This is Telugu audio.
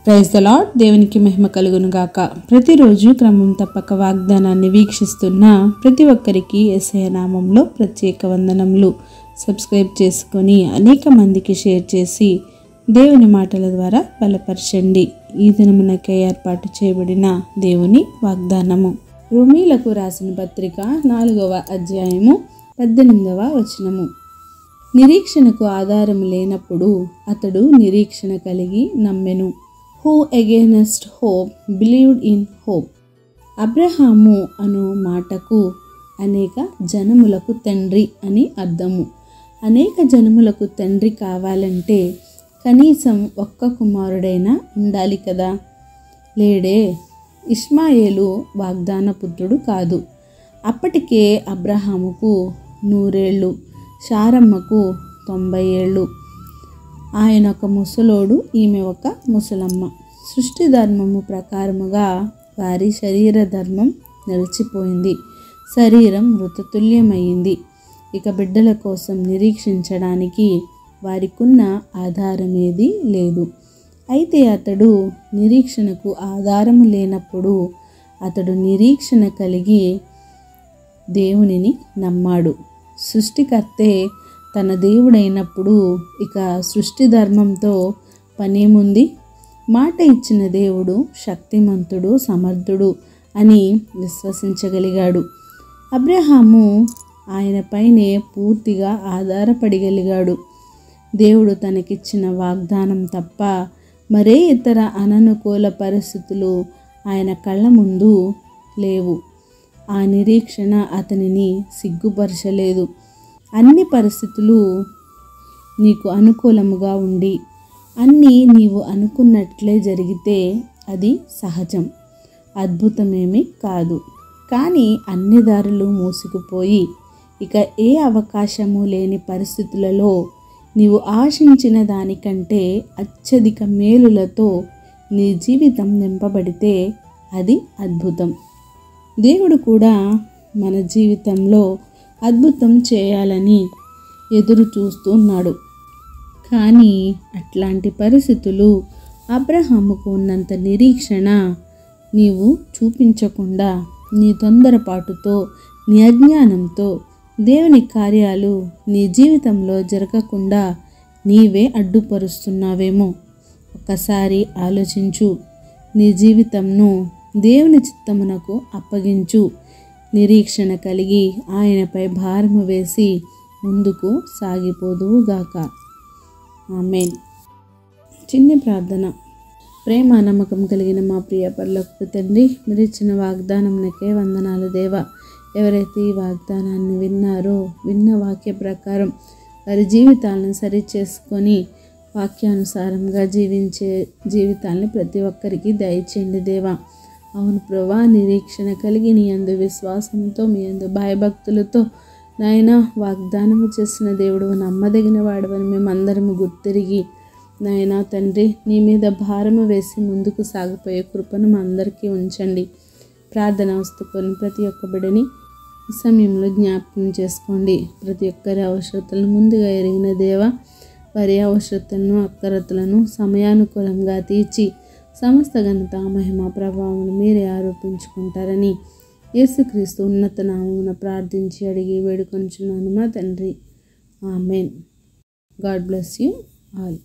Praise the lord. దేవునికి మహిమ కలుగును గాక. ప్రతిరోజు క్రమం తప్పక వాగ్దానాన్ని వీక్షిస్తున్న ప్రతి ఒక్కరికి యేసయ్య నామంలో ప్రత్యేక వందనములు. సబ్స్క్రైబ్ చేసుకొని అనేక మందికి షేర్ చేసి దేవుని మాటల ద్వారా బలపరచండి. ఈ దినమునకే ఏర్పాటు చేయబడిన దేవుని వాగ్దానము. రోమీలకు రాసిన పత్రిక 4వ అధ్యాయము 18వ వచనము. నిరీక్షణకు ఆధారం లేనప్పుడు అతడు నిరీక్షణ కలిగి నమ్మెను. Who against hope believed in hope. అబ్రహాము అను మాటకు అనేక జనములకు తండ్రి అని అర్థము. అనేక జనములకు తండ్రి కావాలంటే కనీసం ఒక్క కుమారుడైనా ఉండాలి కదా. లేడే. ఇష్మాయేలు వాగ్దాన పుత్రుడు కాదు. అప్పటికే అబ్రహాముకు 100 ఏళ్ళు, శారమ్మకు 90 ఏళ్ళు. ఆయన ఒక ముసలోడు, ఈమె ఒక ముసలమ్మ. సృష్టి ధర్మము ప్రకారముగా వారి శరీర ధర్మం నిలిచిపోయింది. శరీరం మృతతుల్యమైంది. ఇక బిడ్డల కోసం నిరీక్షించడానికి వారికున్న ఆధారమేది లేదు. అయితే అతడు నిరీక్షణకు ఆధారము లేనప్పుడు అతడు నిరీక్షణ కలిగి దేవునిని నమ్మాడు. సృష్టికర్తే తన దేవుడైనప్పుడు ఇక సృష్టి ధర్మంతో పనేముంది? మాట ఇచ్చిన దేవుడు శక్తిమంతుడు, సమర్థుడు అని విశ్వసించగలిగాడు. అబ్రహాము ఆయనపైనే పూర్తిగా ఆధారపడగలిగాడు. దేవుడు తనకిచ్చిన వాగ్దానం తప్ప మరే ఇతర అననుకూల పరిస్థితులు ఆయన కళ్ళ ముందు లేవు. ఆ నిరీక్షణ అతనిని సిగ్గుపరచలేదు. అన్ని పరిస్థితులు నీకు అనుకూలముగా ఉండి అన్నీ నీవు అనుకున్నట్లే జరిగితే అది సహజం, అద్భుతమేమీ కాదు. కానీ అన్ని దారులు మూసుకుపోయి ఇక ఏ అవకాశము లేని పరిస్థితులలో నీవు ఆశించిన దానికంటే అత్యధిక మేలులతో నీ జీవితం నింపబడితే అది అద్భుతం. దేవుడు కూడా మన జీవితంలో అద్భుతం చేయాలని ఎదురు చూస్తున్నాడు. కానీ అట్లాంటి పరిస్థితులు అబ్రహాముకు ఉన్నంత నిరీక్షణ నీవు చూపించకుండా నీ తొందరపాటుతో, నీ అజ్ఞానంతో దేవుని కార్యాలు నీ జీవితంలో జరగకుండా నీవే అడ్డుపరుస్తున్నావేమో. ఒక్కసారి ఆలోచించు. నీ జీవితంను దేవుని చిత్తమునకు అప్పగించు. నిరీక్షణ కలిగి ఆయనపై భారము వేసి ముందుకు సాగిపోదువుగాక. ఆమేన్. చిన్న ప్రార్థన. ప్రేమ నమ్మకం కలిగిన మా ప్రియ పరలోకపు తండ్రి, మీరు ఇచ్చిన వాగ్దానంకే వందనాలు దేవా. ఎవరైతే ఈ వాగ్దానాన్ని విన్నారో, విన్న వాక్య ప్రకారం వారి జీవితాలను సరిచేసుకొని వాక్యానుసారంగా జీవించే జీవితాన్ని ప్రతి ఒక్కరికి దయచేయండి దేవా. అవును ప్రభా, నిరీక్షణ కలిగి నీ యందు విశ్వాసంతో, మీ యందు భయభక్తులతో నాయన వాగ్దానము చేసిన దేవుడు నమ్మదగిన వాడవని మేమందరము గుర్తిరిగి నాయన తండ్రి నీ మీద భారము వేసి ముందుకు సాగిపోయే కృపను మా అందరికీ ఉంచండి. ప్రార్థన వస్తుకొని ప్రతి ఒక్క బిడ్డని ఈ సమయంలో జ్ఞాపకం చేసుకోండి. ప్రతి ఒక్కరి అవసరతలను ముందుగా ఎరిగిన దేవ, వారి అవసరతలను, అక్కరతలను సమయానుకూలంగా తీర్చి సమస్త ఘనత, మహిమ, ప్రభావం మీరే ఆరోపించుకుంటారని యేసుక్రీస్తు ఉన్నత నామమున ప్రార్థించి అడిగి వేడుకొంచున్నాను మా తండ్రి. Amen. God bless you all.